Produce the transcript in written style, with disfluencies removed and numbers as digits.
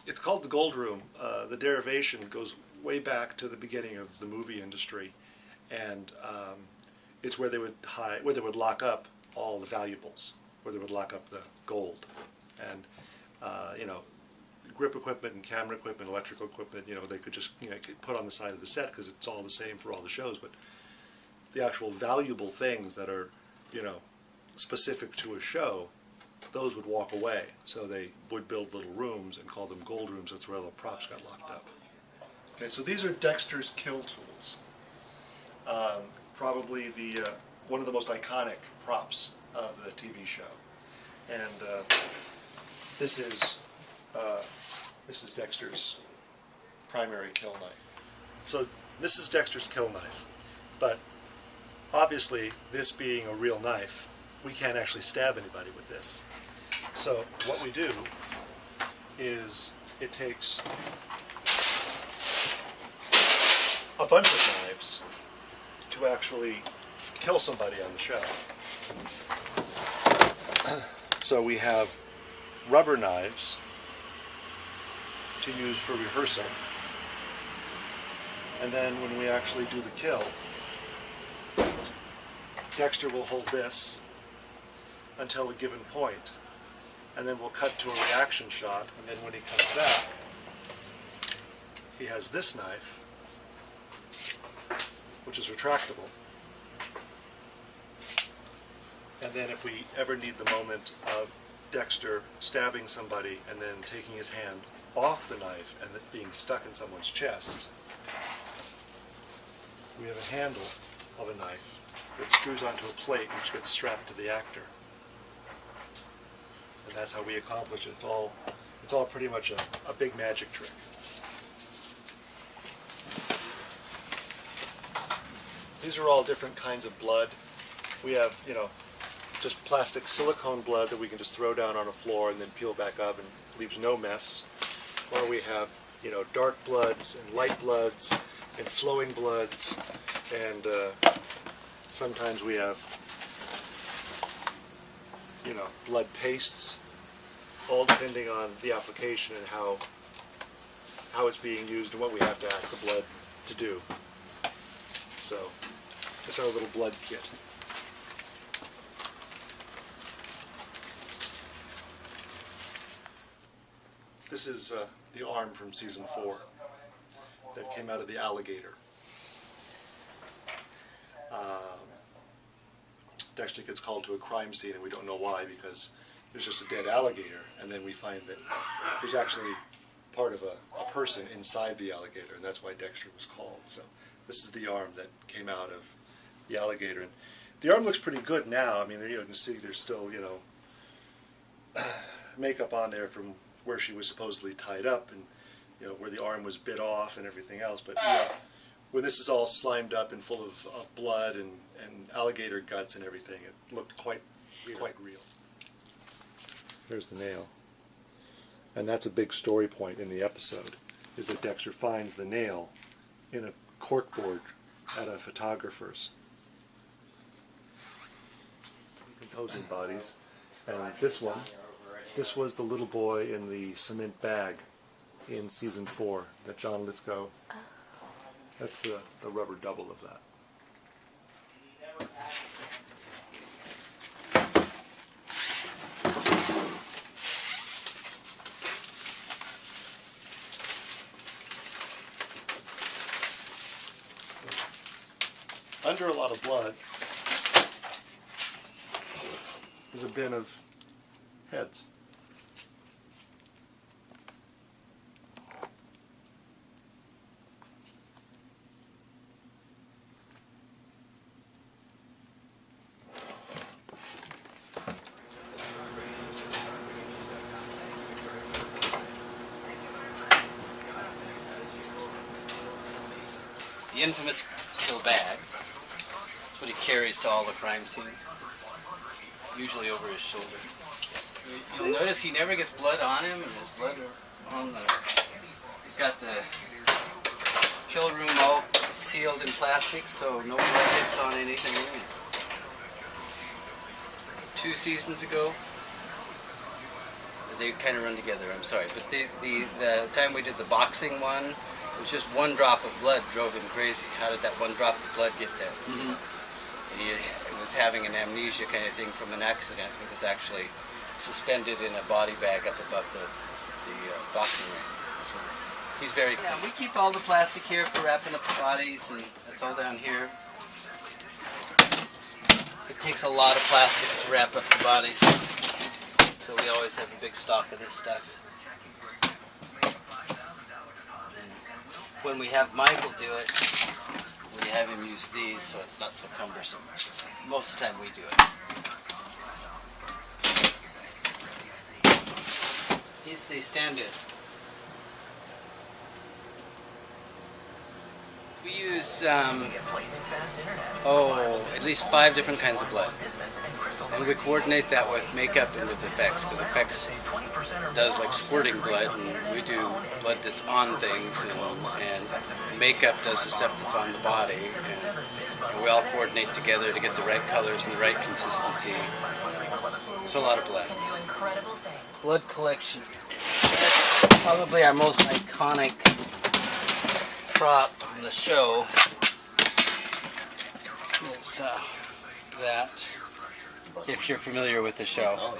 It's called the Gold Room. The derivation goes way back to the beginning of the movie industry, and it's where they would lock up all the valuables, where they would lock up the gold, and you know, grip equipment and camera equipment, electrical equipment. You know, they could just could put on the side of the set because it's all the same for all the shows. But the actual valuable things that are specific to a show, those would walk away. So they would build little rooms and call them gold rooms. That's where all the props got locked up. Okay, so these are Dexter's kill tools. Probably the one of the most iconic props of the TV show. And this is Dexter's primary kill knife. So this is Dexter's kill knife, but obviously, this being a real knife, we can't actually stab anybody with this. So what we do is it takes a bunch of knives to actually kill somebody on the show. So we have rubber knives to use for rehearsal, and then when we actually do the kill, Dexter will hold this until a given point, and then we'll cut to a reaction shot, and then when he comes back, he has this knife, which is retractable. And then if we ever need the moment of Dexter stabbing somebody and then taking his hand off the knife and it being stuck in someone's chest, we have a handle of a knife that screws onto a plate which gets strapped to the actor. And that's how we accomplish it. It's all pretty much a big magic trick. These are all different kinds of blood. We have, just plastic silicone blood that we can just throw down on a floor and then peel back up and leaves no mess. Or we have, dark bloods and light bloods and flowing bloods, and sometimes we have, blood pastes, all depending on the application and how it's being used and what we have to ask the blood to do. So, it's our little blood kit. This is the arm from season 4 that came out of the alligator. Dexter gets called to a crime scene and we don't know why, because there's just a dead alligator, and then we find that there's actually part of a person inside the alligator, and that's why Dexter was called. So this is the arm that came out of the alligator, and the arm looks pretty good now. I mean, you can see there's still makeup on there from where she was supposedly tied up, and where the arm was bit off and everything else. But when this is all slimed up and full of blood and alligator guts and everything, it looked quite real. There's the nail, and that's a big story point in the episode, is that Dexter finds the nail in a corkboard at a photographer's. Decomposing bodies, and this was the little boy in the cement bag in season 4 that John Lithgow, that's the rubber double of that. Under a lot of blood is a bin of heads. The infamous kill bag. That's what he carries to all the crime scenes, usually over his shoulder. You'll notice he never gets blood on him, and there's blood on the... He's got the kill room all sealed in plastic, so no blood gets on anything. 2 seasons ago, they kind of run together. I'm sorry, but the time we did the boxing one, it was just one drop of blood drove him crazy. How did that one drop of blood get there? Mm-hmm. He was having an amnesia kind of thing from an accident. It was actually suspended in a body bag up above the boxing ring. So he's very... Yeah, we keep all the plastic here for wrapping up the bodies, and that's all down here. It takes a lot of plastic to wrap up the bodies, so we always have a big stock of this stuff. And when we have Michael do it, we have him use these so it's not so cumbersome. Most of the time we do it. He's the stand-in. We use at least 5 different kinds of blood, and we coordinate that with makeup and with effects, because effects does like squirting blood, and we do blood that's on things, and makeup does the stuff that's on the body, and we all coordinate together to get the right colors and the right consistency. It's a lot of blood. Blood collection. That's probably our most iconic prop from the show. It's that, if you're familiar with the show.